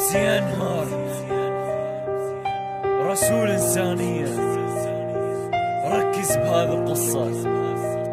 نفسي أنهار رسول إنسانية. ركز بهذه القصة،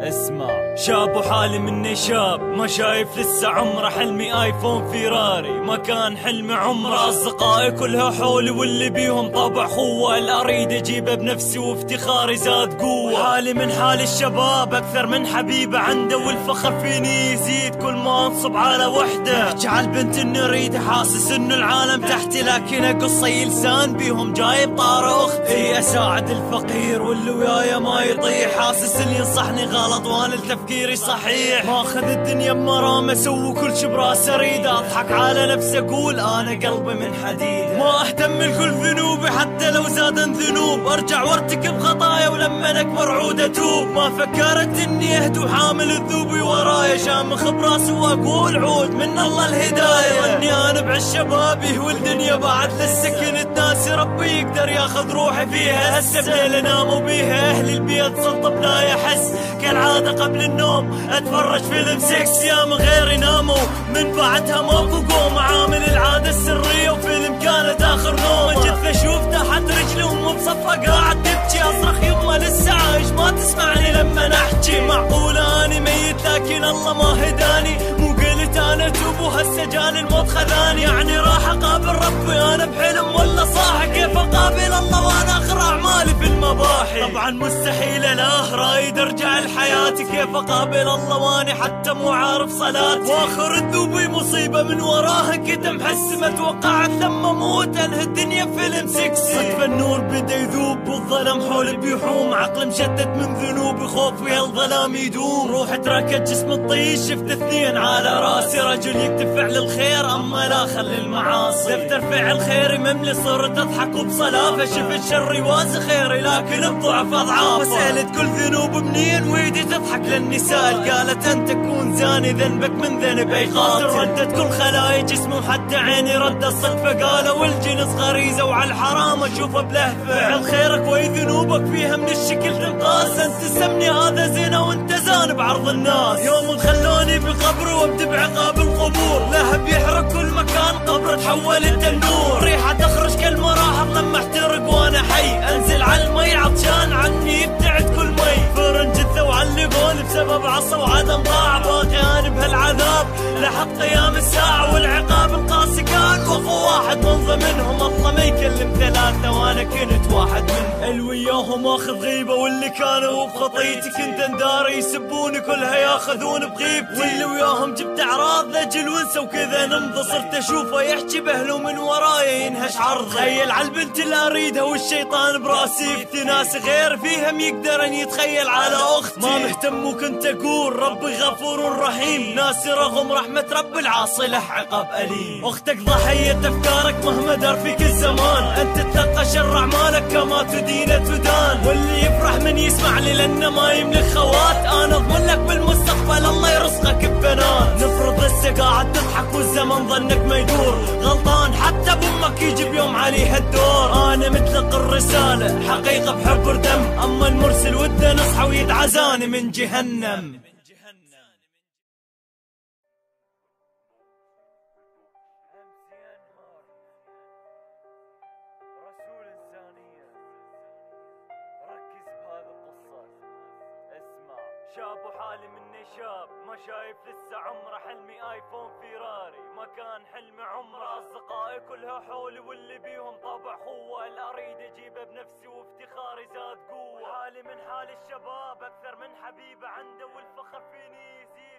اسمع. شاب وحالي مني شاب، ما شايف لسه عمره، حلمي ايفون فيراري، ما كان حلمي عمره. اصدقائي كلها حولي واللي بيهم طبع خوة، لا اريد اجيبه بنفسي وافتخاري زاد قوة. حالي من حال الشباب اكثر من حبيبه عنده، والفخر فيني يزيد كل ما انصب على وحده. احكي على البنت اني اريدها، حاسس انه العالم تحتي، لكن اقصي لسان بيهم جايب طار اختي. اساعد الفقير واللي وياي ما يطيح، حاسس اللي ينصحني غلط وانا تفكيري صحيح. ماخذ الدنيا بمرام، اسوي كل شي براسي اريد، اضحك على نفسي اقول انا قلبي من حديد. ما اهتم لكل ذنوبي حتى لو زادن ذنوب، ارجع وارتكب خطايا ولما اكبر عود اتوب. ما فكرت اني اهدى وحامل الذوبي ورايا، شامخ براسي واقول عود من الله الهدايه. واني انا بعالشبابي والدنيا بعد لسه كنت ناسي، ربي يقدر ياخذ روحي فيها. هسه بليل انام بيها، اهل البيت سلطه بلا يحس، كالعادة قبل النوم اتفرج فيلم سكس، يا من غيري ناموا من بعدها ماكو قوم. عامل العادة السرية وفيلم كانت اخر نوم. جيت اشوف تحت رجلي ام بصفة قاعد تبكي، اصرخ يما لسه عايش ما تسمعني لما احكي. معقولة اني ميت لكن الله ما هداني، مو قلت انا توب وهسه جاني الموت خذاني. يعني راح اقابل ربي انا بحلم ولا صاحي؟ كيف اقابل الله وانا اخر اعمالي في المباحي؟ طبعا مستحيل اله، رايد ارجع لحياتي. كيف اقابل الله واني حتى مو عارف صلاتي؟ واخر الذوبي مصيبه من وراها كده محس، ما توقعت لما اموت انهي الدنيا فيلم سكسي. صدفه النور بدا يذوب والظلام حولي بيحوم، عقل مشتت من ذنوبي خوفي الظلام يدوم. روحي تركت جسم الطيش، شفت اثنين على راسي، رجل يكتب فعل الخير اما لا خلي المعاصي. دفتر فعل خيري مملي صرت اضحك بصلافه، شفت شري وازي خيري لكن بضعف اضعافه. وسالت كل ذنوب منين ويدي تضحك للنساء، قالت انت تكون زاني ذنبك من ذنب اي خاطر. ردت كل خلايا جسمي وحتى عيني ردت الصدفه، قالوا الجنس غريزه وعلى الحرام اشوفه بلهفه. فعل خيرك وي ذنوبك فيها من الشكل تنقاس، انت تسمني هذا زنا وانت زان بعرض الناس. يوم خلوني بقبري وابدي بعقاب القبور، لهب يحرق كل مكان قبر تحول التنور. ريحه تخرج كالمراحض لما احترق وانا حي، انزل على المي عطشان عني يبتعد كل مي. فرن جثه وعلقوني بسبب عصا وعدم ضاع، باقي انا بهالعذاب لحد قيام الساعه. والعقاب القاسي كان واخو واحد من ضمنهم، الله ما يكلم ثلاثه وانا كنت واحد منهم. اللي وياهم اخذ غيبه واللي كانوا بخطيتي كنت انداري، يسبوني كلها ياخذون بغيبتي. واللي وياهم جبت اعراض لاجل ونسى وكذا نمضى، صرت اشوفه يحكي بهله من ورايا ينهش عرضه. تخيل عالبنت اللي اريدها والشيطان براسي يفتي، ناس غير فيهم يقدر ان يتخيل على اختي. ما مهتم وكنت اقول ربي غفور رحيم، ناسي رغم رحمة رب العاصي له عقاب أليم. أختك ضحية أفكارك مهما دار فيك الزمان، أنت تتلقى شر أعمالك كما تدين تدان. واللي يفرح من يسمع لي لأنه ما يملك خوات، أنا أضمن لك بالمستقبل الله يرزقك ببنات. نفرض لسه قاعد تضحك والزمن ظنك ما يدور، غلطان حتى بأمك يجي بيوم عليها الدور. أنا متلقى الرسالة حقيقة بحبر دم، أما المرسل وده نصحى ويدعزاني من جهنم. رسول إنسانية. ركز بهذه القصة، اسمع. شاب وحالي مني شاب، ما شايف لسه عمره، حلمي ايفون فيراري، ما كان حلمي عمره. اصدقائي كلها حولي واللي بيهم طبع خوة، لا اريد اجيبه بنفسي وافتخاري زاد قوة. حالي من حال الشباب اكثر من حبيبه عنده، والفخر فيني يزيد